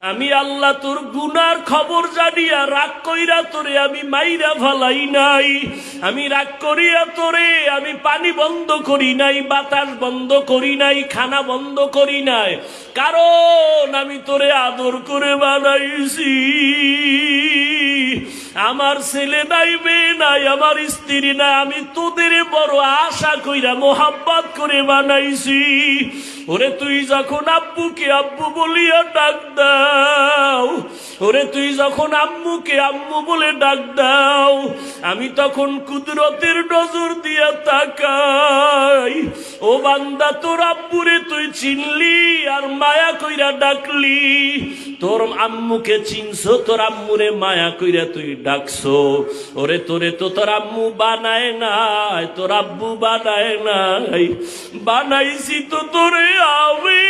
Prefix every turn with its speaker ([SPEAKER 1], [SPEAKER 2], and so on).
[SPEAKER 1] আমি আল্লাহ তোর গুনার খবর জানিয়া রাগ কইরা তোরে আমি মাইরা ফালাই নাই, আমি রাগ করিয়া তোরে আমি পানি বন্ধ করি নাই, বাতাস বন্ধ করি নাই, খানা বন্ধ করি নাই, কারণ আমি তোরে আদর করে বানাইছি। আমার ছেলে নাই, মেয়ে নাই, আমার স্ত্রী নাই, আমি তোদের বড় আশা কইরা মোহাব্বত করে বানাইছি। ওরে তুই যখন আব্বুকে আব্বু বলিয়া ডাক দাও, ওরে তুই যখন আম্মুকে আম্মু বলে ডাক দাও, আমি তখন কুদরতের নজর দিয়া তাকাই। ও বান্দা, তোর আব্বুরে তুই চিনলি আর মায়া কইরা ডাকলি, তোর আম্মুকে চিনছো, তোর আম্মুরে মায়া কইরা তুই ডাকছো। ওরে তোরে তো তোর আম্মু বানায় নাই, তোর আব্বু বানায় নাই, বানাইছি তো তোরে আমি।